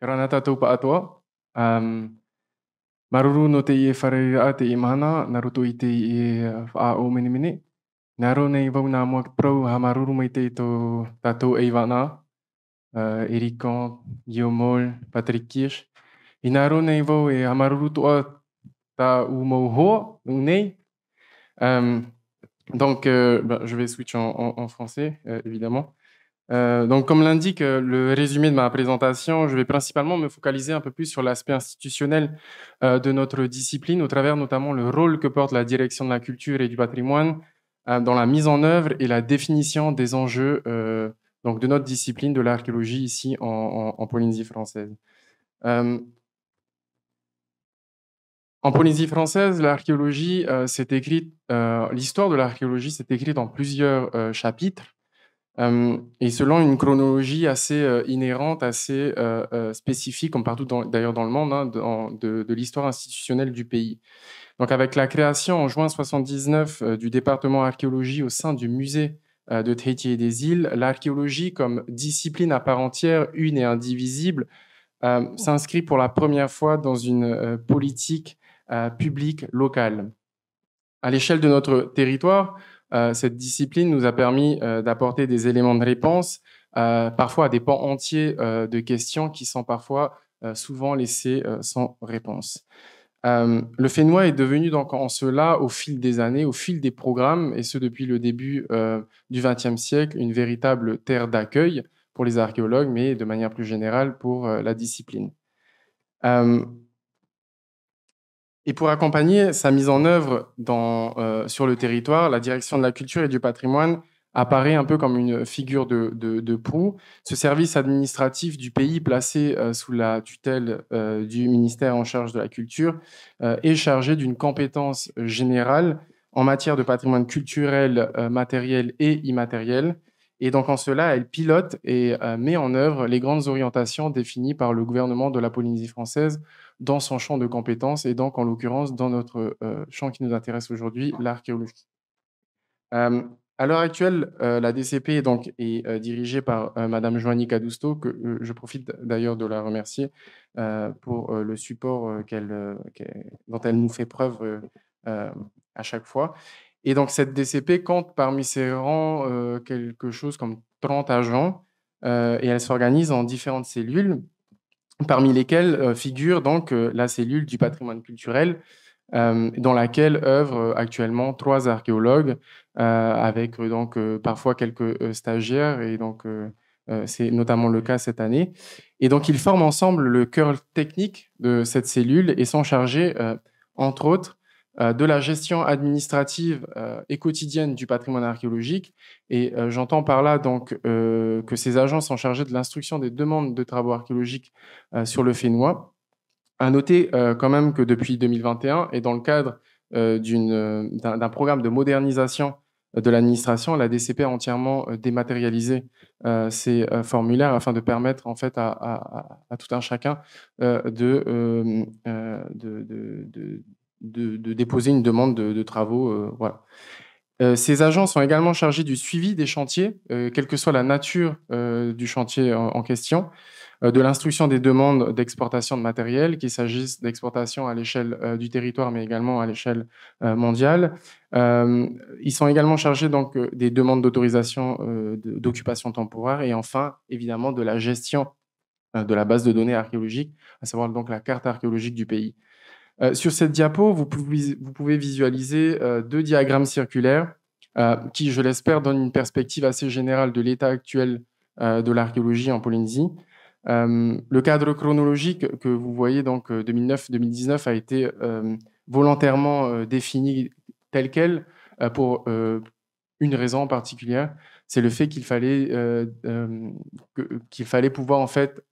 Karanata tau pa'atoa. Maruru no te i e whareira te i mahana, naruto i te i e whaao mene. Naro nei vau nā mua prau ha maruru mai te i tō tātou e wana, Erikan, Guillaume, Patrick Kirsch. I naro nei vau e ha maruru toa tā u mau hoa, u nei. Je vais switch en français, évidemment. Donc, comme l'indique le résumé de ma présentation, je vais principalement me focaliser un peu plus sur l'aspect institutionnel de notre discipline, au travers notamment le rôle que porte la direction de la culture et du patrimoine dans la mise en œuvre et la définition des enjeux donc de notre discipline de l'archéologie ici en Polynésie française. En Polynésie française, l'archéologie s'est écrite, l'histoire de l'archéologie s'est écrite en plusieurs chapitres. Et selon une chronologie assez inhérente, assez spécifique, comme partout d'ailleurs dans le monde, hein, de l'histoire institutionnelle du pays. Donc avec la création en juin 1979 du département archéologie au sein du musée de Tahiti et des îles, l'archéologie comme discipline à part entière, une et indivisible, s'inscrit pour la première fois dans une politique publique locale. À l'échelle de notre territoire, cette discipline nous a permis d'apporter des éléments de réponse, parfois à des pans entiers de questions qui sont parfois souvent laissées sans réponse. Le Fénois est devenu donc en cela, au fil des années, au fil des programmes, et ce depuis le début du XXe siècle, une véritable terre d'accueil pour les archéologues, mais de manière plus générale pour la discipline. Et pour accompagner sa mise en œuvre sur le territoire, la direction de la culture et du patrimoine apparaît un peu comme une figure de proue. Ce service administratif du pays placé sous la tutelle du ministère en charge de la culture est chargé d'une compétence générale en matière de patrimoine culturel, matériel et immatériel. Et donc en cela, elle pilote et met en œuvre les grandes orientations définies par le gouvernement de la Polynésie française dans son champ de compétences et donc en l'occurrence dans notre champ qui nous intéresse aujourd'hui, l'archéologie. À l'heure actuelle, la DCP est dirigée par Madame Joanie Cadousto, que je profite d'ailleurs de la remercier pour le support dont elle nous fait preuve à chaque fois. Et donc cette DCP compte parmi ses rangs quelque chose comme 30 agents et elle s'organise en différentes cellules, parmi lesquelles figure donc la cellule du patrimoine culturel, dans laquelle œuvrent actuellement 3 archéologues, avec parfois quelques stagiaires, et donc c'est notamment le cas cette année. Et donc ils forment ensemble le cœur technique de cette cellule et sont chargés, entre autres, de la gestion administrative et quotidienne du patrimoine archéologique. Et j'entends par là donc que ces agents sont chargés de l'instruction des demandes de travaux archéologiques sur le Fénois. À noter quand même que depuis 2021, et dans le cadre d'un programme de modernisation de l'administration, la DCP a entièrement dématérialisé ces formulaires afin de permettre en fait à tout un chacun de déposer une demande de travaux. Voilà. Ces agents sont également chargés du suivi des chantiers, quelle que soit la nature du chantier en question, de l'instruction des demandes d'exportation de matériel, qu'il s'agisse d'exportation à l'échelle du territoire, mais également à l'échelle mondiale. Ils sont également chargés donc des demandes d'autorisation d'occupation temporaire et enfin, évidemment, de la gestion de la base de données archéologiques, à savoir donc la carte archéologique du pays. Sur cette diapo, vous pouvez visualiser 2 diagrammes circulaires qui, je l'espère, donnent une perspective assez générale de l'état actuel de l'archéologie en Polynésie. Le cadre chronologique que vous voyez, donc 2009-2019, a été volontairement défini tel quel pour une raison particulière, c'est le fait qu'il fallait pouvoir en fait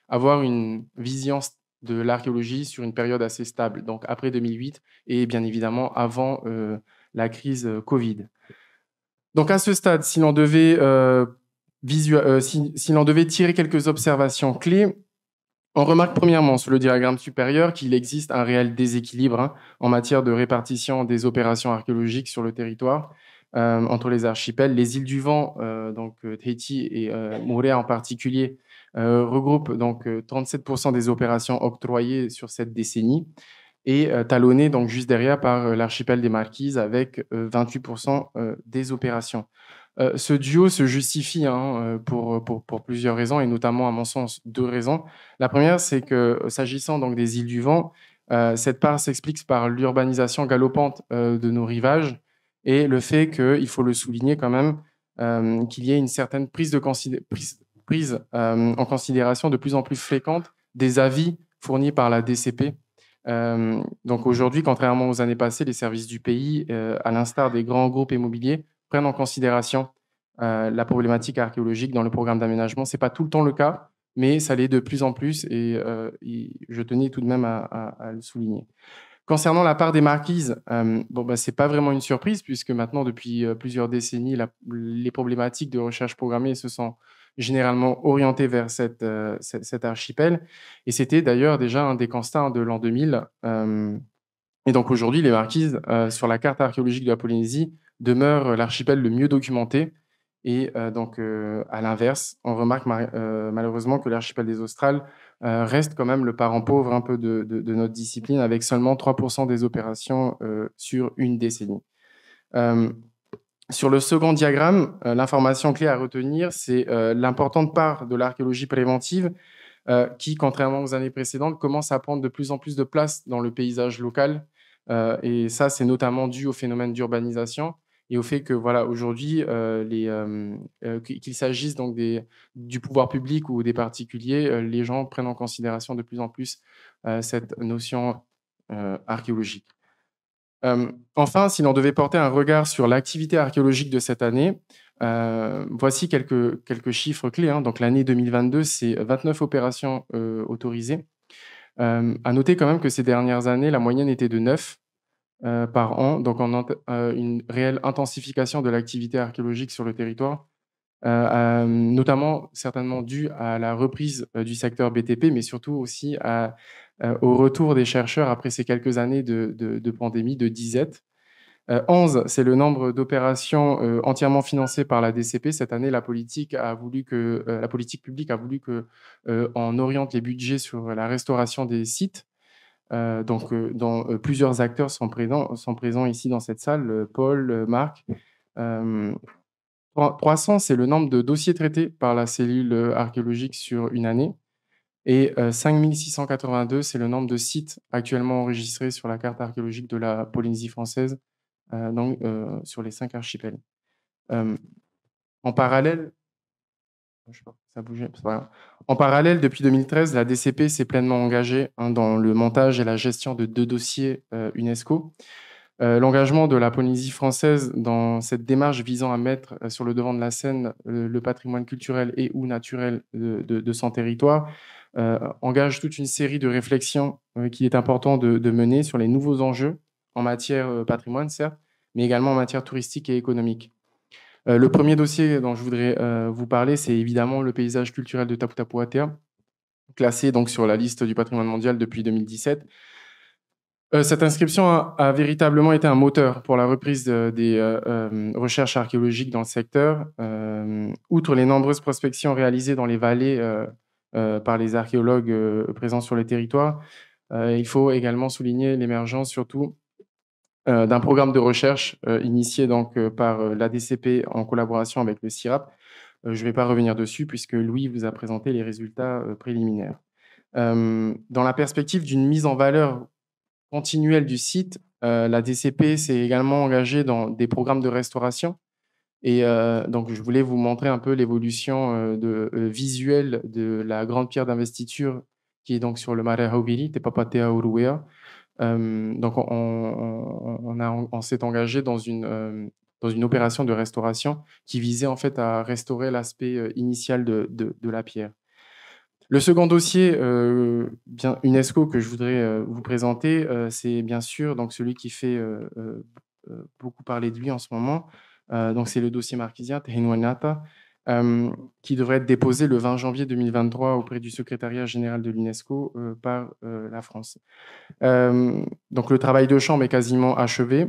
avoir une vision de l'archéologie sur une période assez stable, donc après 2008 et bien évidemment avant la crise Covid. Donc à ce stade, si l'on devait tirer quelques observations clés, on remarque premièrement sur le diagramme supérieur qu'il existe un réel déséquilibre en matière de répartition des opérations archéologiques sur le territoire entre les archipels. Les îles du Vent, donc Tahiti et Moorea en particulier, regroupe donc 37% des opérations octroyées sur cette décennie et talonné donc juste derrière par l'archipel des Marquises avec 28% des opérations. Ce duo se justifie hein, pour plusieurs raisons, et notamment, à mon sens, deux raisons. La première, c'est que s'agissant donc des îles du Vent, cette part s'explique par l'urbanisation galopante de nos rivages et le fait qu'il faut le souligner quand même, qu'il y ait une certaine prise en considération de plus en plus fréquente des avis fournis par la DCP. Donc aujourd'hui, contrairement aux années passées, les services du pays, à l'instar des grands groupes immobiliers, prennent en considération la problématique archéologique dans le programme d'aménagement. Ce n'est pas tout le temps le cas, mais ça l'est de plus en plus et je tenais tout de même à le souligner. Concernant la part des marquises, ce n'est pas vraiment une surprise puisque maintenant, depuis plusieurs décennies, les problématiques de recherche programmée se sont généralement orientées vers cet archipel. Et c'était d'ailleurs déjà un des constats de l'an 2000. Et donc aujourd'hui, les marquises, sur la carte archéologique de la Polynésie, demeurent l'archipel le mieux documenté. Et à l'inverse, on remarque malheureusement que l'archipel des Australes reste quand même le parent pauvre un peu de notre discipline, avec seulement 3% des opérations sur une décennie. Sur le second diagramme, l'information clé à retenir, c'est l'importante part de l'archéologie préventive qui, contrairement aux années précédentes, commence à prendre de plus en plus de place dans le paysage local. Et ça, c'est notamment dû au phénomène d'urbanisation et au fait que, voilà, aujourd'hui, qu'il s'agisse donc du pouvoir public ou des particuliers, les gens prennent en considération de plus en plus cette notion archéologique. Enfin, si l'on devait porter un regard sur l'activité archéologique de cette année, voici quelques chiffres clés. Hein. Donc l'année 2022, c'est 29 opérations autorisées. À noter quand même que ces dernières années, la moyenne était de 9 par an, donc une réelle intensification de l'activité archéologique sur le territoire, notamment certainement due à la reprise du secteur BTP, mais surtout aussi au retour des chercheurs après ces quelques années de pandémie, de disette. 11, c'est le nombre d'opérations entièrement financées par la DCP. Cette année, la politique publique a voulu qu'on oriente les budgets sur la restauration des sites. Dont plusieurs acteurs sont présents ici dans cette salle, Paul, Marc. 300, c'est le nombre de dossiers traités par la cellule archéologique sur une année. Et 5682, c'est le nombre de sites actuellement enregistrés sur la carte archéologique de la Polynésie française, sur les 5 archipels. En parallèle, je sais pas, ça a bougé, c'est pas grave. En parallèle, depuis 2013, la DCP s'est pleinement engagée dans le montage et la gestion de 2 dossiers UNESCO. L'engagement de la Polynésie française dans cette démarche visant à mettre sur le devant de la scène le patrimoine culturel et ou naturel de son territoire engage toute une série de réflexions qu'il est important de mener sur les nouveaux enjeux en matière patrimoine, certes, mais également en matière touristique et économique. Le premier dossier dont je voudrais vous parler, c'est évidemment le paysage culturel de Tapu Tapu Atea, classé donc sur la liste du patrimoine mondial depuis 2017. Cette inscription a véritablement été un moteur pour la reprise des recherches archéologiques dans le secteur. Outre les nombreuses prospections réalisées dans les vallées par les archéologues présents sur le territoire, il faut également souligner l'émergence surtout d'un programme de recherche initié donc, par l'ADCP en collaboration avec le CIRAP. Je ne vais pas revenir dessus puisque Louis vous a présenté les résultats préliminaires. Dans la perspective d'une mise en valeur continuelle du site, la DCP s'est également engagée dans des programmes de restauration. Et donc, je voulais vous montrer un peu l'évolution visuelle de la grande pierre d'investiture qui est donc sur le Mare Haubiri, Te Papatea Uruvea. Donc, on s'est engagé dans une opération de restauration qui visait en fait à restaurer l'aspect initial de la pierre. Le second dossier bien UNESCO que je voudrais vous présenter, c'est bien sûr donc celui qui fait beaucoup parler de lui en ce moment. Donc c'est le dossier marquisien Te Henuanata, qui devrait être déposé le 20 janvier 2023 auprès du secrétariat général de l'UNESCO par la France. Donc le travail de chambre est quasiment achevé,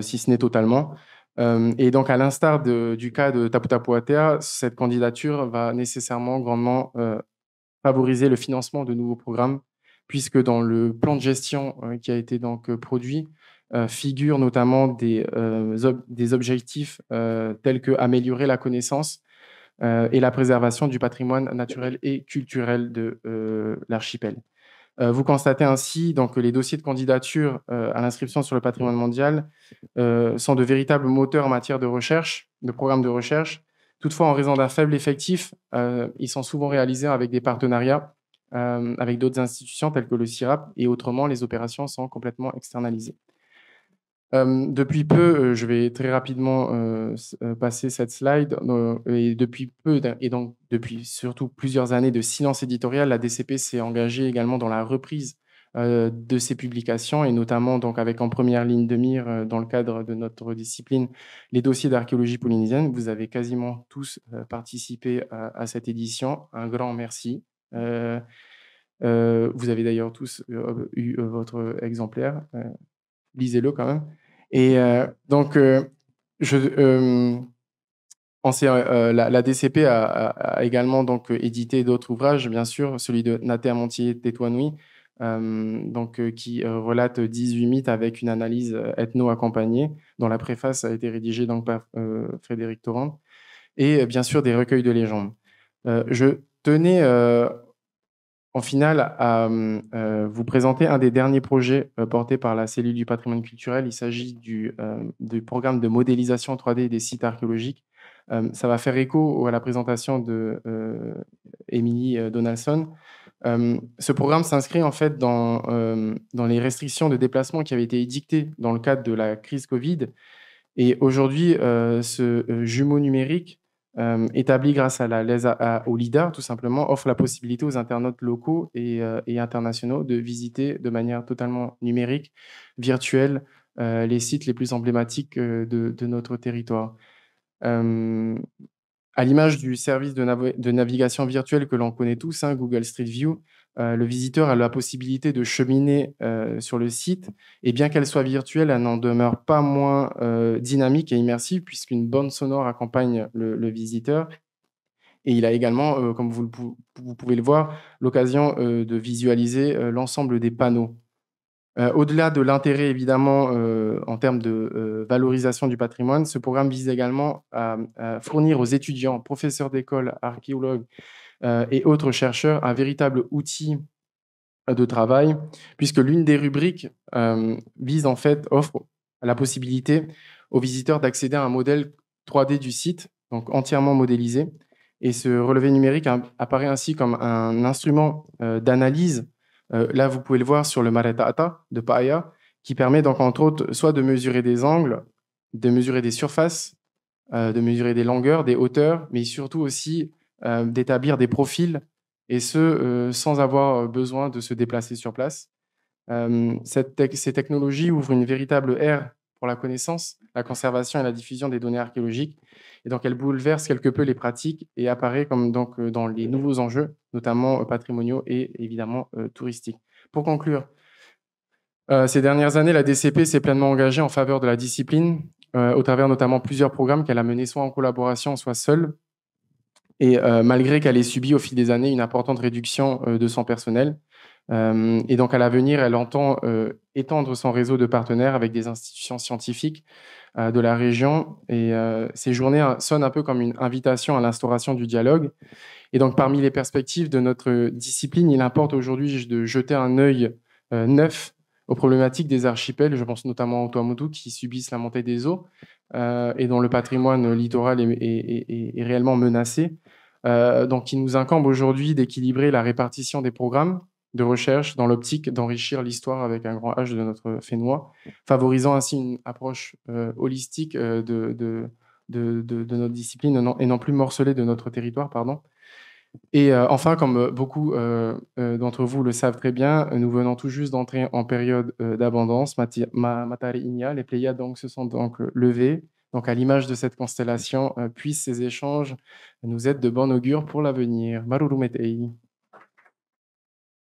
si ce n'est totalement. Et donc, à l'instar du cas de Tapu Tapu Atea, cette candidature va nécessairement grandement favoriser le financement de nouveaux programmes, puisque dans le plan de gestion qui a été donc produit, figurent notamment des objectifs tels que améliorer la connaissance et la préservation du patrimoine naturel et culturel de l'archipel. Vous constatez ainsi donc, que les dossiers de candidature à l'inscription sur le patrimoine mondial sont de véritables moteurs en matière de recherche, de programmes de recherche. Toutefois, en raison d'un faible effectif, ils sont souvent réalisés avec des partenariats avec d'autres institutions telles que le CIRAP, et autrement, les opérations sont complètement externalisées. Depuis peu, je vais très rapidement passer cette slide. Et depuis peu, et donc depuis surtout plusieurs années de silence éditorial, la DCP s'est engagée également dans la reprise de ces publications, et notamment donc avec en première ligne de mire, dans le cadre de notre discipline, les dossiers d'archéologie polynésienne. Vous avez quasiment tous participé à cette édition. Un grand merci. Vous avez d'ailleurs tous eu votre exemplaire. Lisez-le quand même. Et donc, la DCP a également donc édité d'autres ouvrages, bien sûr, celui de Naté Amontier Tétouanoui, qui relate 18 mythes avec une analyse ethno-accompagnée, dont la préface a été rédigée donc par Frédéric Torrent, et bien sûr des recueils de légendes. Je tenais en finale à vous présenter un des derniers projets portés par la cellule du patrimoine culturel. Il s'agit du programme de modélisation 3D des sites archéologiques. Ça va faire écho à la présentation de Émilie Donaldson. Ce programme s'inscrit en fait dans les restrictions de déplacement qui avaient été édictées dans le cadre de la crise Covid. Et aujourd'hui, ce jumeau numérique, établi grâce au LIDAR, tout simplement, offre la possibilité aux internautes locaux et internationaux de visiter de manière totalement numérique, virtuelle, les sites les plus emblématiques de notre territoire. À l'image du service de navigation virtuelle que l'on connaît tous, hein, Google Street View, le visiteur a la possibilité de cheminer sur le site, et bien qu'elle soit virtuelle, elle n'en demeure pas moins dynamique et immersive, puisqu'une bande sonore accompagne le visiteur. Et il a également, comme vous pouvez le voir, l'occasion de visualiser l'ensemble des panneaux. Au-delà de l'intérêt, évidemment, en termes de valorisation du patrimoine, ce programme vise également à fournir aux étudiants, professeurs d'école, archéologues et autres chercheurs un véritable outil de travail, puisque l'une des rubriques offre la possibilité aux visiteurs d'accéder à un modèle 3D du site, donc entièrement modélisé. Et ce relevé numérique apparaît ainsi comme un instrument d'analyse. Là, vous pouvez le voir sur le Maretata de Paaya, qui permet donc, entre autres, soit de mesurer des angles, de mesurer des surfaces, de mesurer des longueurs, des hauteurs, mais surtout aussi d'établir des profils, et ce, sans avoir besoin de se déplacer sur place. Ces technologies ouvrent une véritable ère pour la connaissance, la conservation et la diffusion des données archéologiques. Et donc, elles bouleversent quelque peu les pratiques et apparaît comme donc dans les nouveaux enjeux, notamment patrimoniaux et évidemment touristiques. Pour conclure, ces dernières années, la DCP s'est pleinement engagée en faveur de la discipline, au travers notamment plusieurs programmes qu'elle a menés soit en collaboration, soit seule. Et malgré qu'elle ait subi au fil des années une importante réduction de son personnel. Et donc, à l'avenir, elle entend étendre son réseau de partenaires avec des institutions scientifiques de la région. Et ces journées sonnent un peu comme une invitation à l'instauration du dialogue. Et donc, parmi les perspectives de notre discipline, il importe aujourd'hui de jeter un œil neuf aux problématiques des archipels. Je pense notamment aux Tuamotu qui subissent la montée des eaux et dont le patrimoine littoral est réellement menacé. Donc, il nous incombe aujourd'hui d'équilibrer la répartition des programmes de recherche dans l'optique d'enrichir l'histoire avec un grand H de notre Fénois, favorisant ainsi une approche holistique de notre discipline et non plus morcelée de notre territoire, pardon. Et enfin, comme beaucoup d'entre vous le savent très bien, nous venons tout juste d'entrer en période d'abondance. Matari Inya, les Pléiades donc, se sont donc levées. Donc, à l'image de cette constellation, puissent ces échanges nous être de bon augure pour l'avenir. Maruru Metei.